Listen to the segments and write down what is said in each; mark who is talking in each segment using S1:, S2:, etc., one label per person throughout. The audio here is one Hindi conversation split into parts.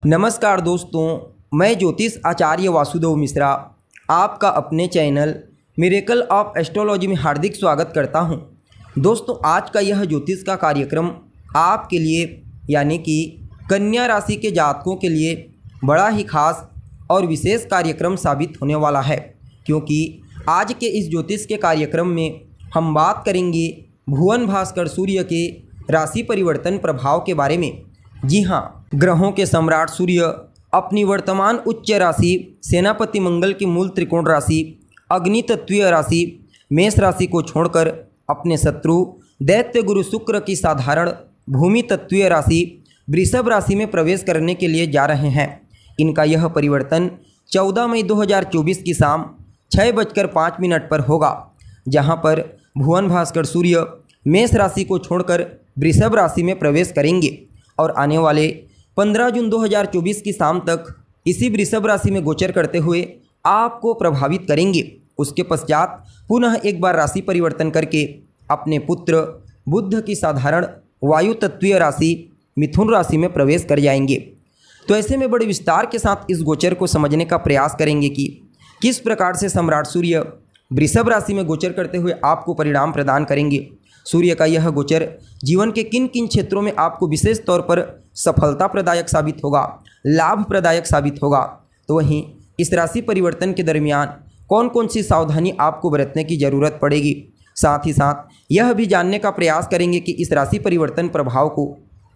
S1: नमस्कार दोस्तों, मैं ज्योतिष आचार्य वासुदेव मिश्रा आपका अपने चैनल मिरेकल ऑफ एस्ट्रोलॉजी में हार्दिक स्वागत करता हूं। दोस्तों, आज का यह ज्योतिष का कार्यक्रम आपके लिए यानी कि कन्या राशि के जातकों के लिए बड़ा ही खास और विशेष कार्यक्रम साबित होने वाला है, क्योंकि आज के इस ज्योतिष के कार्यक्रम में हम बात करेंगे भुवन भास्कर सूर्य के राशि परिवर्तन प्रभाव के बारे में। जी हाँ, ग्रहों के सम्राट सूर्य अपनी वर्तमान उच्च राशि सेनापति मंगल की मूल त्रिकोण राशि अग्नि तत्वीय राशि मेष राशि को छोड़कर अपने शत्रु दैत्य गुरु शुक्र की साधारण भूमि तत्वीय राशि वृषभ राशि में प्रवेश करने के लिए जा रहे हैं। इनका यह परिवर्तन 14 मई 2024 की शाम 6:05 पर होगा, जहां पर भुवन भास्कर सूर्य मेष राशि को छोड़कर वृषभ राशि में प्रवेश करेंगे और आने वाले 15 जून 2024 की शाम तक इसी वृषभ राशि में गोचर करते हुए आपको प्रभावित करेंगे। उसके पश्चात पुनः एक बार राशि परिवर्तन करके अपने पुत्र बुध की साधारण वायु तत्वीय राशि मिथुन राशि में प्रवेश कर जाएंगे। तो ऐसे में बड़े विस्तार के साथ इस गोचर को समझने का प्रयास करेंगे कि किस प्रकार से सम्राट सूर्य वृषभ राशि में गोचर करते हुए आपको परिणाम प्रदान करेंगे। सूर्य का यह गोचर जीवन के किन किन क्षेत्रों में आपको विशेष तौर पर सफलता प्रदायक साबित होगा, लाभ प्रदायक साबित होगा। तो वहीं इस राशि परिवर्तन के दरमियान कौन कौन सी सावधानी आपको बरतने की ज़रूरत पड़ेगी। साथ ही साथ यह भी जानने का प्रयास करेंगे कि इस राशि परिवर्तन प्रभाव को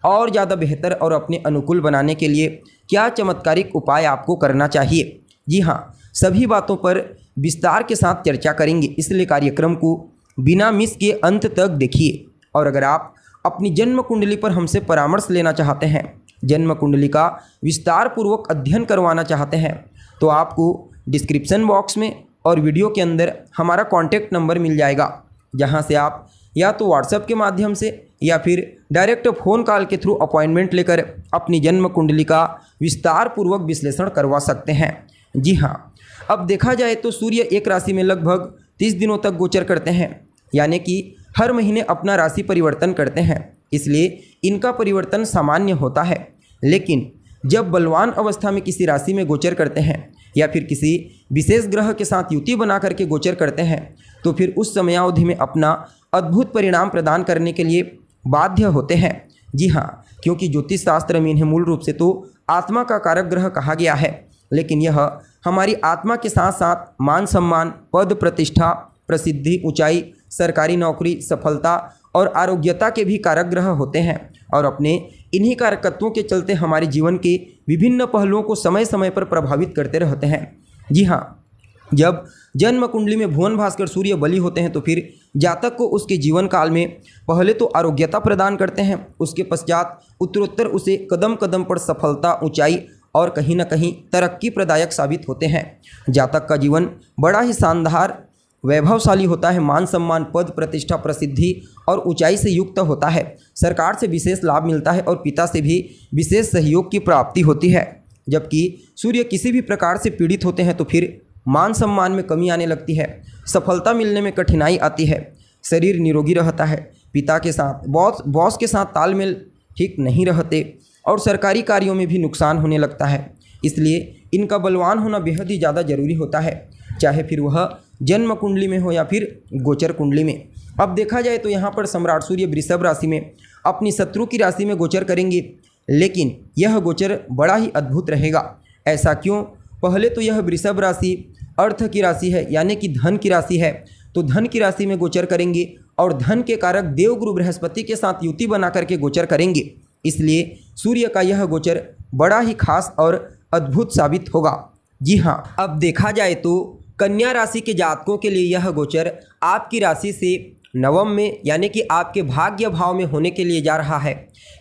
S1: और ज़्यादा बेहतर और अपने अनुकूल बनाने के लिए क्या चमत्कारिक उपाय आपको करना चाहिए। जी हाँ, सभी बातों पर विस्तार के साथ चर्चा करेंगे, इसलिए कार्यक्रम को बिना मिस किए अंत तक देखिए। और अगर आप अपनी जन्म कुंडली पर हमसे परामर्श लेना चाहते हैं, जन्म कुंडली का विस्तार पूर्वक अध्ययन करवाना चाहते हैं, तो आपको डिस्क्रिप्शन बॉक्स में और वीडियो के अंदर हमारा कॉन्टैक्ट नंबर मिल जाएगा, जहां से आप या तो व्हाट्सएप के माध्यम से या फिर डायरेक्ट फ़ोन कॉल के थ्रू अपॉइंटमेंट लेकर अपनी जन्म कुंडली का विस्तार पूर्वक विश्लेषण करवा सकते हैं। जी हाँ, अब देखा जाए तो सूर्य एक राशि में लगभग 30 दिनों तक गोचर करते हैं, यानी कि हर महीने अपना राशि परिवर्तन करते हैं, इसलिए इनका परिवर्तन सामान्य होता है। लेकिन जब बलवान अवस्था में किसी राशि में गोचर करते हैं या फिर किसी विशेष ग्रह के साथ युति बना करके गोचर करते हैं, तो फिर उस समयावधि में अपना अद्भुत परिणाम प्रदान करने के लिए बाध्य होते हैं। जी हाँ, क्योंकि ज्योतिष शास्त्र में इन्हें मूल रूप से तो आत्मा का कारक ग्रह कहा गया है, लेकिन यह हमारी आत्मा के साथ साथ मान सम्मान, पद प्रतिष्ठा, प्रसिद्धि, ऊंचाई, सरकारी नौकरी, सफलता और आरोग्यता के भी कारक ग्रह होते हैं और अपने इन्हीं कारकत्वों के चलते हमारे जीवन के विभिन्न पहलुओं को समय समय पर प्रभावित करते रहते हैं। जी हाँ, जब जन्म कुंडली में भुवन भास्कर सूर्य बली होते हैं तो फिर जातक को उसके जीवन काल में पहले तो आरोग्यता प्रदान करते हैं, उसके पश्चात उत्तरोत्तर उसे कदम कदम पर सफलता, ऊंचाई और कहीं न कहीं तरक्की प्रदायक साबित होते हैं। जातक का जीवन बड़ा ही शानदार वैभवशाली होता है, मान सम्मान, पद प्रतिष्ठा, प्रसिद्धि और ऊंचाई से युक्त होता है। सरकार से विशेष लाभ मिलता है और पिता से भी विशेष सहयोग की प्राप्ति होती है। जबकि सूर्य किसी भी प्रकार से पीड़ित होते हैं तो फिर मान सम्मान में कमी आने लगती है, सफलता मिलने में कठिनाई आती है, शरीर निरोगी रहता है, पिता के साथ बॉस के साथ तालमेल ठीक नहीं रहते और सरकारी कार्यों में भी नुकसान होने लगता है। इसलिए इनका बलवान होना बेहद ही ज़्यादा जरूरी होता है, चाहे फिर वह जन्म कुंडली में हो या फिर गोचर कुंडली में। अब देखा जाए तो यहाँ पर सम्राट सूर्य वृषभ राशि में अपनी शत्रु की राशि में गोचर करेंगे, लेकिन यह गोचर बड़ा ही अद्भुत रहेगा। ऐसा क्यों? पहले तो यह वृषभ राशि अर्थ की राशि है, यानी कि धन की राशि है, तो धन की राशि में गोचर करेंगे और धन के कारक देवगुरु बृहस्पति के साथ युति बना करके गोचर करेंगे। इसलिए सूर्य का यह गोचर बड़ा ही खास और अद्भुत साबित होगा। जी हाँ, अब देखा जाए तो कन्या राशि के जातकों के लिए यह गोचर आपकी राशि से नवम में यानी कि आपके भाग्य भाव में होने के लिए जा रहा है।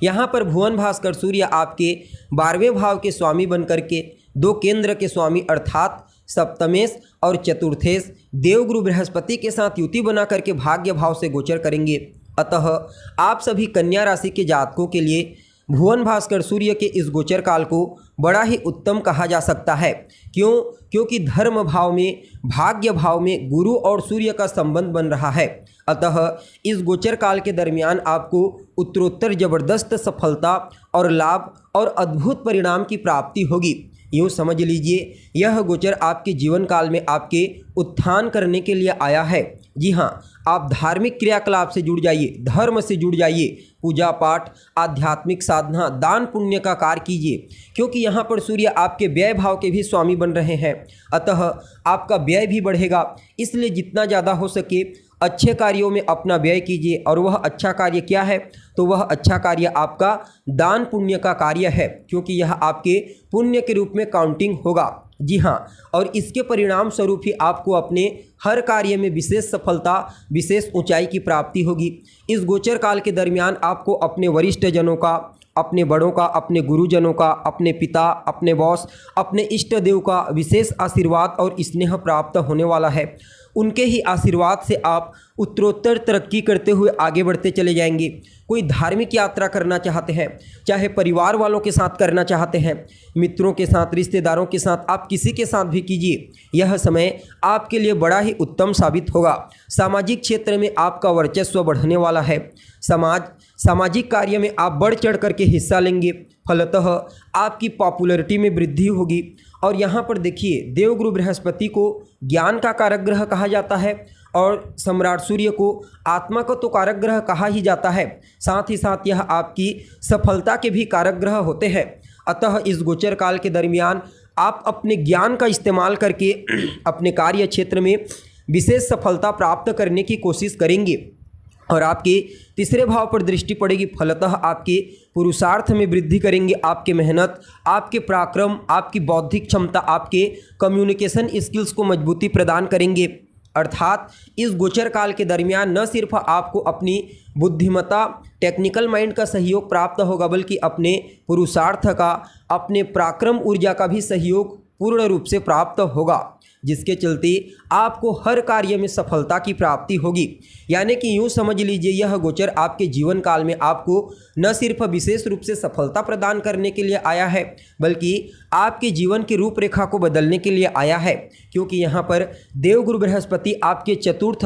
S1: यहाँ पर भुवन भास्कर सूर्य आपके 12वें भाव के स्वामी बनकर के 2 केंद्र के स्वामी अर्थात सप्तमेश और चतुर्थेश देवगुरु बृहस्पति के साथ युति बना करके भाग्य भाव से गोचर करेंगे। अतः आप सभी कन्या राशि के जातकों के लिए भुवन भास्कर सूर्य के इस गोचर काल को बड़ा ही उत्तम कहा जा सकता है। क्यों? क्योंकि धर्म भाव में, भाग्य भाव में गुरु और सूर्य का संबंध बन रहा है। अतः इस गोचर काल के दरमियान आपको उत्तरोत्तर जबरदस्त सफलता और लाभ और अद्भुत परिणाम की प्राप्ति होगी। यूँ समझ लीजिए यह गोचर आपके जीवन काल में आपके उत्थान करने के लिए आया है। जी हाँ, आप धार्मिक क्रियाकलाप से जुड़ जाइए, धर्म से जुड़ जाइए, पूजा पाठ, आध्यात्मिक साधना, दान पुण्य का कार्य कीजिए, क्योंकि यहाँ पर सूर्य आपके व्यय भाव के भी स्वामी बन रहे हैं। अतः आपका व्यय भी बढ़ेगा, इसलिए जितना ज़्यादा हो सके अच्छे कार्यों में अपना व्यय कीजिए। और वह अच्छा कार्य क्या है? तो वह अच्छा कार्य आपका दान पुण्य का कार्य है, क्योंकि यह आपके पुण्य के रूप में काउंटिंग होगा। जी हाँ, और इसके परिणाम स्वरूप ही आपको अपने हर कार्य में विशेष सफलता, विशेष ऊंचाई की प्राप्ति होगी। इस गोचर काल के दरमियान आपको अपने वरिष्ठ जनों का, अपने बड़ों का, अपने गुरुजनों का, अपने पिता, अपने बॉस, अपने इष्ट देव का विशेष आशीर्वाद और स्नेह प्राप्त होने वाला है। उनके ही आशीर्वाद से आप उत्तरोत्तर तरक्की करते हुए आगे बढ़ते चले जाएंगे। कोई धार्मिक यात्रा करना चाहते हैं, चाहे परिवार वालों के साथ करना चाहते हैं, मित्रों के साथ, रिश्तेदारों के साथ, आप किसी के साथ भी कीजिए, यह समय आपके लिए बड़ा ही उत्तम साबित होगा। सामाजिक क्षेत्र में आपका वर्चस्व बढ़ने वाला है। सामाजिक कार्य में आप बढ़ चढ़ करके हिस्सा लेंगे, फलतः आपकी पॉपुलैरिटी में वृद्धि होगी। और यहाँ पर देखिए, देवगुरु बृहस्पति को ज्ञान का कारक ग्रह कहा जाता है और सम्राट सूर्य को आत्मा का तो कारक ग्रह कहा ही जाता है। साथ ही साथ यह आपकी सफलता के भी कारक ग्रह होते हैं। अतः इस गोचर काल के दरमियान आप अपने ज्ञान का इस्तेमाल करके अपने कार्य क्षेत्र में विशेष सफलता प्राप्त करने की कोशिश करेंगे। और आपके तीसरे भाव पर दृष्टि पड़ेगी, फलतः आपके पुरुषार्थ में वृद्धि करेंगे। आपके मेहनत, आपके पराक्रम, आपकी बौद्धिक क्षमता, आपके कम्युनिकेशन स्किल्स को मजबूती प्रदान करेंगे। अर्थात इस गोचर काल के दरमियान न सिर्फ आपको अपनी बुद्धिमत्ता, टेक्निकल माइंड का सहयोग प्राप्त होगा, बल्कि अपने पुरुषार्थ का, अपने पराक्रम ऊर्जा का भी सहयोग पूर्ण रूप से प्राप्त होगा, जिसके चलते आपको हर कार्य में सफलता की प्राप्ति होगी। यानी कि यूँ समझ लीजिए यह गोचर आपके जीवन काल में आपको न सिर्फ विशेष रूप से सफलता प्रदान करने के लिए आया है, बल्कि आपके जीवन की रूपरेखा को बदलने के लिए आया है। क्योंकि यहाँ पर देवगुरु बृहस्पति आपके चतुर्थ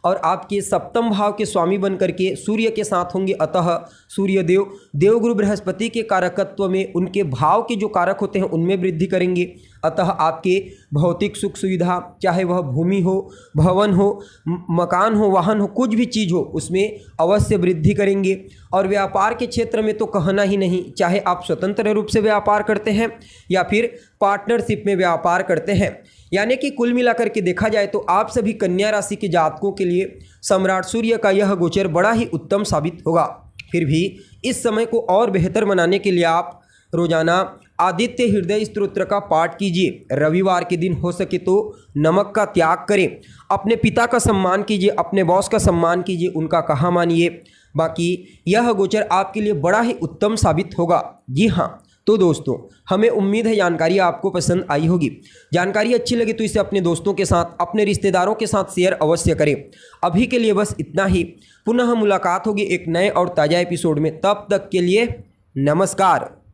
S1: और आपके सप्तम भाव के स्वामी बन करके सूर्य के साथ होंगे। अतः सूर्यदेव देवगुरु बृहस्पति के कारकत्व में उनके भाव के जो कारक होते हैं उनमें वृद्धि करेंगे। अतः आपके भौतिक सुख सुविधा, चाहे वह भूमि हो, भवन हो, मकान हो, वाहन हो, कुछ भी चीज़ हो, उसमें अवश्य वृद्धि करेंगे। और व्यापार के क्षेत्र में तो कहना ही नहीं, चाहे आप स्वतंत्र रूप से व्यापार करते हैं या फिर पार्टनरशिप में व्यापार करते हैं। यानी कि कुल मिलाकर के देखा जाए तो आप सभी कन्या राशि के जातकों के लिए सम्राट सूर्य का यह गोचर बड़ा ही उत्तम साबित होगा। फिर भी इस समय को और बेहतर बनाने के लिए आप रोजाना आदित्य हृदय स्तोत्र का पाठ कीजिए। रविवार के दिन हो सके तो नमक का त्याग करें। अपने पिता का सम्मान कीजिए, अपने बॉस का सम्मान कीजिए, उनका कहा मानिए। बाकी यह गोचर आपके लिए बड़ा ही उत्तम साबित होगा। जी हाँ, तो दोस्तों, हमें उम्मीद है जानकारी आपको पसंद आई होगी। जानकारी अच्छी लगी तो इसे अपने दोस्तों के साथ, अपने रिश्तेदारों के साथ शेयर अवश्य करें। अभी के लिए बस इतना ही। पुनः मुलाकात होगी एक नए और ताज़ा एपिसोड में। तब तक के लिए नमस्कार।